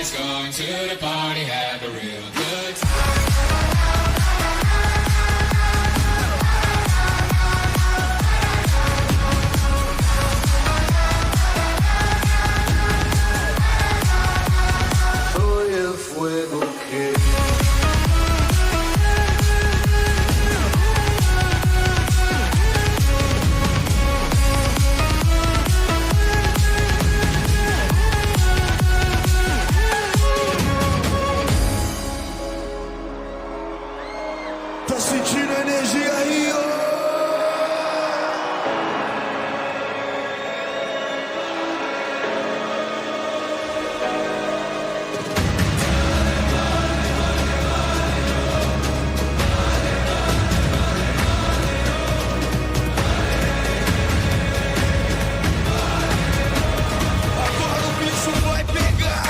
Everybody's going to the party, have a real good time. Tá sentindo a energia aí, ó? Agora o bicho vai pegar.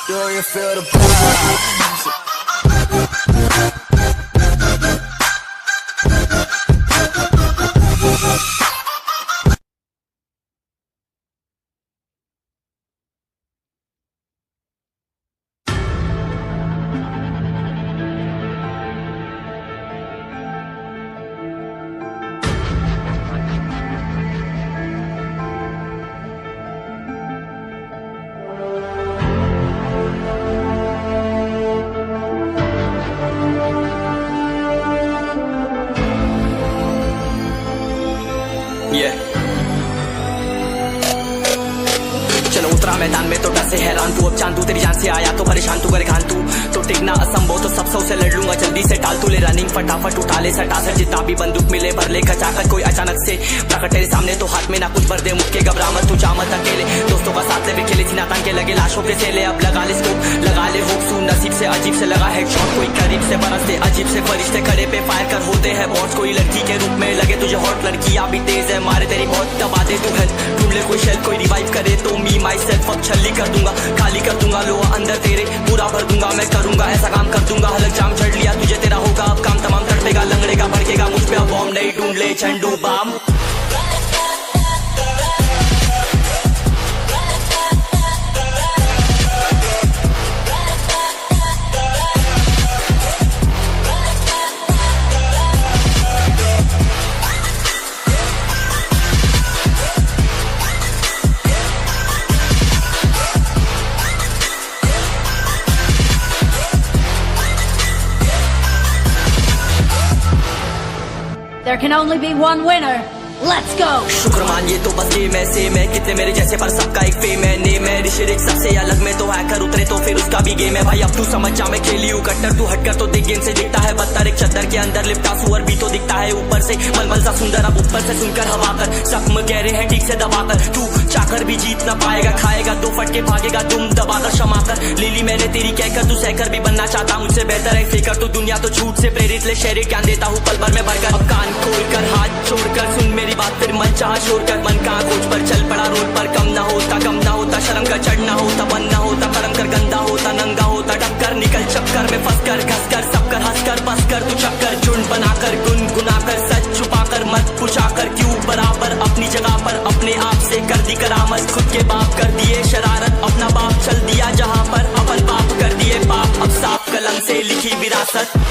Do you feel the vibes? चलो उतरा मैदान में तो डर से हैरान तू, अब चांद तू तेरी जान से आया तो परेशान तू, करे खान तू तो टिकना असंभव, तो सब से लड़ लूंगा जल्दी से टाल तू, ले रनिंग फटाफट उठा ले सटा से, जितना भी बंदूक मिले भर ले खचाकर, कोई अचानक से प्रकट तेरे सामने तो हाथ में ना कुछ भर दे, मुक्के घबरा मत तू, जामत अकेले दोस्तों का साथ ले खेले थी नातान के लगे लाशों के सेले, अब लगा ले स्कोप लगा ले होप सू, नसीब से अजीब से लगा हेडशॉट, कोई करीब से बरसते अजीब से फरिश्ते खड़े पे फायर कर होते हैं बॉस, कोई लड़की के रूप में लगे तुझे हॉट, लड़की अभी तेज है मारे तेरी बहुत दबा दे तू है, ढूंढ ले कोई शेल कोई रिवाइव करे तो मी माई सेल्फ अब छल्ली कर दूंगा, खाली कर दूंगा लोहा अंदर तेरे पूरा भर दूंगा, मैं करूंगा ऐसा काम कर दूंगा, हलक जाम चढ़ लिया तुझे तेरा होगा अब काम तमाम, तड़पेगा लंगड़ेगा भड़केगा मुझ पे अब बॉम्ब नहीं, ढूंढ ले झंडू balm. There can only be one winner. Let's go! शुक्र मानिए तो बस गेम ऐसे मैं कितने मेरे जैसे पर सबका एक फेम है नेम है ऋषि रिच सबसे अलग में तो हैकर उतरे तो फिर उसका भी गेम है भाई अब तू समझ जा मैं खेली हूँ कट्टर तू हटकर तो देख गेम से दिखता है बदतर एक चद्दर के अंदर लिपटा सुअर भी तो दिखता है ऊपर से मलमल सा सुंदर अब ऊपर से सुनकर हवा कर जख्म गहरे हैं ठीक से दबाकर तू चाकर भी जीत ना पाएगा खाएगा दो फटके भागेगा तुम दबाकर क्षमा कर ले ली मैंने तेरी कहकर तू सहकर भी बनना चाहता मुझसे बेहतर है फेकर तू दुनिया तो झूठ से प्रेरित ले शेर ज्ञान देता हूँ पल भर में भरकर अब कान खोल कर हाथ छोड़कर सुन मेरी बात फिर मन चाह छोड़ कर मन का खोज पर चल पड़ा रोड पर कम ना होता शर्म का चढ़ना होता बनना होता कर्म कर गंदा होता नंगा होता टक्कर निकल चक्कर में फंस कर घस कर सब कर हंस कर बस कर तू चक्कर झुंड बनाकर गुनगुनाकर सच छुपाकर मत पूछाकर क्यों बराबर अपनी जगह पर अपने आप से कर दी करामत खुद के बाप कर दिए शरारत अपना बाप चल दिया जहाँ पर अपन बाप कर दिए पाप अब साफ कलम से लिखी विरासत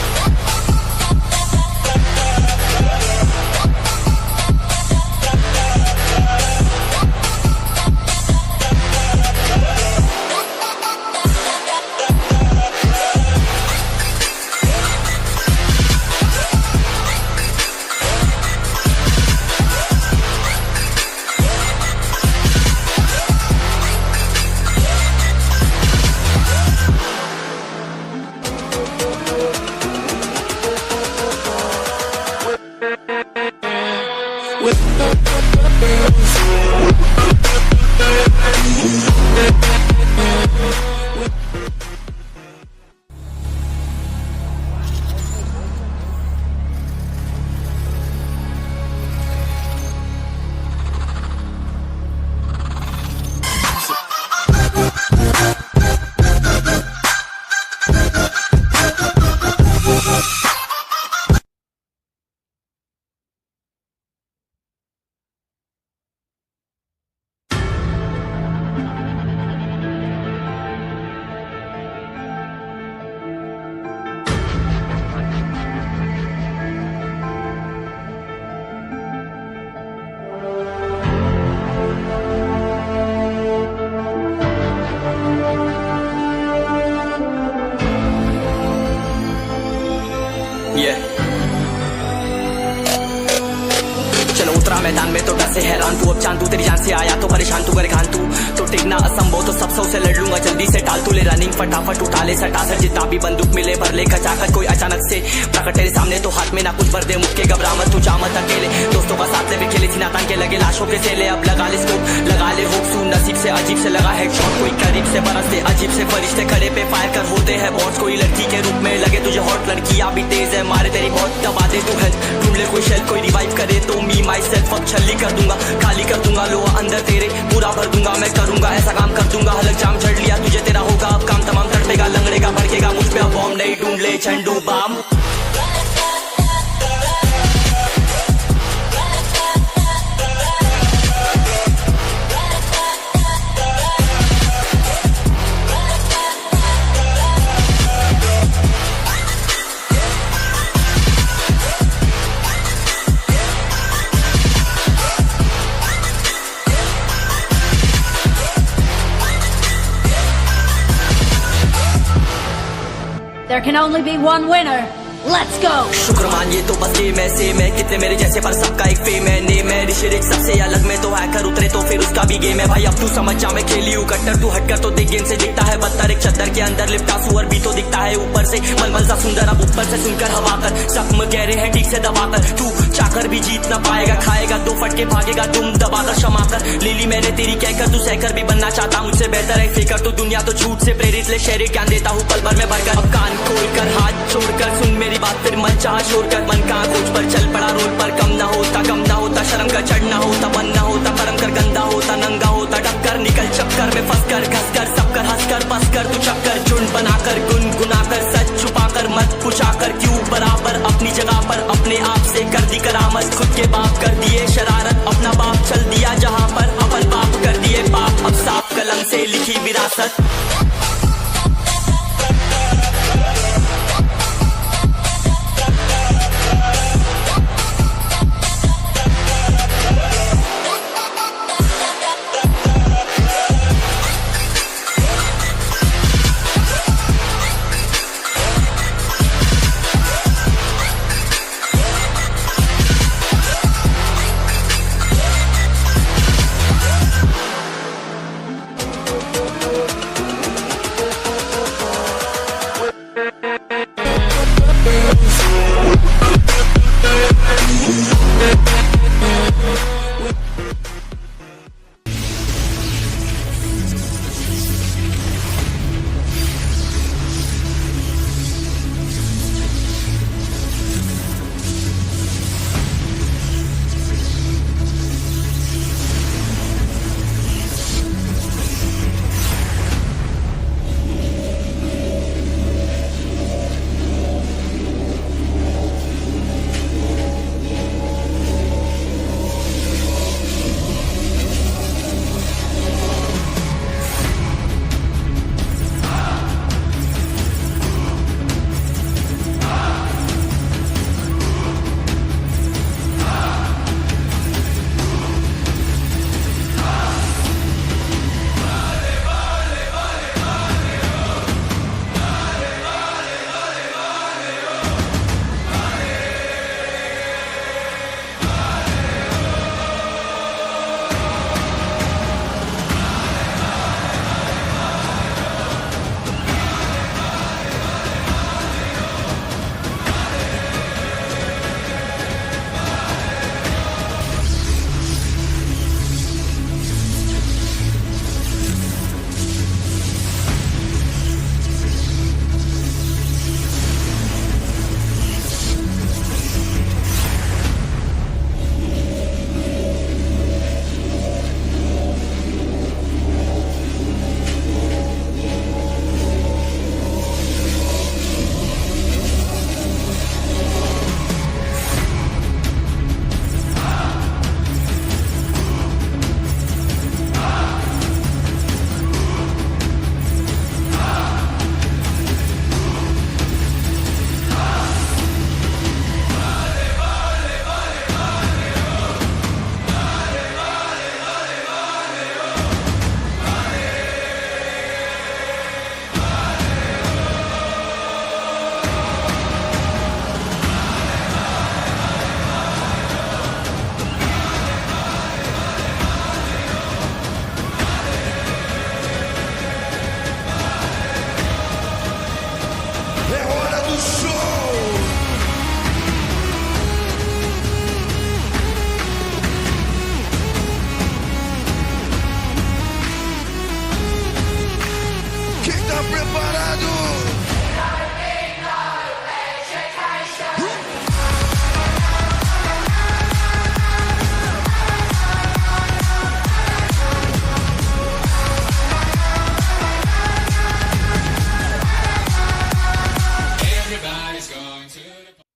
चलो उतरा मैदान में तो डर से हैरान तू अब चांद तू तेरी जान से आया तो परेशान तू करे खान तू तो टिकना असंभव तो सब सौ से लड़ लूंगा जल्दी से टाल तू ले रनिंग फटाफट उठा ले सटा सर जितना भी बंदूक मिले भर ले खचाकर कोई अचानक से प्रकट तेरे सामने तो हाथ में ना कुछ भर दे मुक्के घबरा मत तू जा मत अकेले दोस्तों का साथ ले भी खेले थी नातान के लगे लाशों के सेले अब लगा ले स्कोप लगा ले होप सू नसीब से अजीब से लगा है शॉट कोई करीब से बरसते अजीब से फरिश्ते खड़े पे फायर कर होते हैं बॉस कोई लड़की के रूप में लगे तुझे हॉट लड़कियां भी तेज है मारे तेरी बहुत दबा दे तू हेल्थ ढूंढ ले कोई शेल कोई रिवाइव करे तो मी माई सेल्फ अब छल्ली कर दूंगा खाली कर दूंगा लोहा अंदर तेरे पूरा भर दूंगा मैं करूंगा ऐसा काम कर दूंगा हलक जाम चढ़ लिया तुझे तेरा होगा अब काम तमाम तड़पेगा लंगड़ेगा भड़केगा मुझ पे अब बॉम्ब नहीं ढूंढ ले झंडू balm There can only be one winner. Let's go! शुक्र मानिए तो बस गेम ऐसे मैं कितने मेरे जैसे पर सबका एक फेम है नेम है ऋषि रिच सबसे अलग में तो हैकर उतरे तो फिर उसका भी गेम है भाई अब तू समझ जा मैं खेली हूँ कट्टर तू हटकर तो देख गेम से दिखता है बदतर एक चद्दर के अंदर लिपटा सुअर भी तो दिखता है ऊपर से मलमल सा सुंदर अब ऊपर से सुनकर हवा कर जख्म गहरे हैं ठीक से दबाकर तू चाकर भी जीत ना पाएगा खाएगा दो फटके भागेगा तुम दबाकर क्षमा कर ले ली मैंने तेरी कहकर तू सहकर भी बनना चाहता मुझसे बेहतर है फेकर तू दुनिया तो झूठ से प्रेरित ले शेर ज्ञान देता हूँ पल भर में भरकर अब कान खोल कर हाथ छोड़कर सुन मेरी बात फिर मन चाह छोड़कर मन का खोज पर चल पड़ा रोड पर कम ना होता शर्म का चढ़ना होता बनना होता कर्म कर गंदा होता नंगा होता टक्कर निकल चक्कर में फंस कर घस कर सब कर हंस कर बस कर तू चक्कर झुंड बनाकर गुनगुनाकर सच छुपाकर मत पूछाकर क्यों बराबर अपनी जगह पर अपने आप से कर दी करामत खुद के बाप कर दिए शरारत अपना बाप चल दिया जहाँ पर अपन बाप कर दिए पाप अब साफ कलम से लिखी विरासत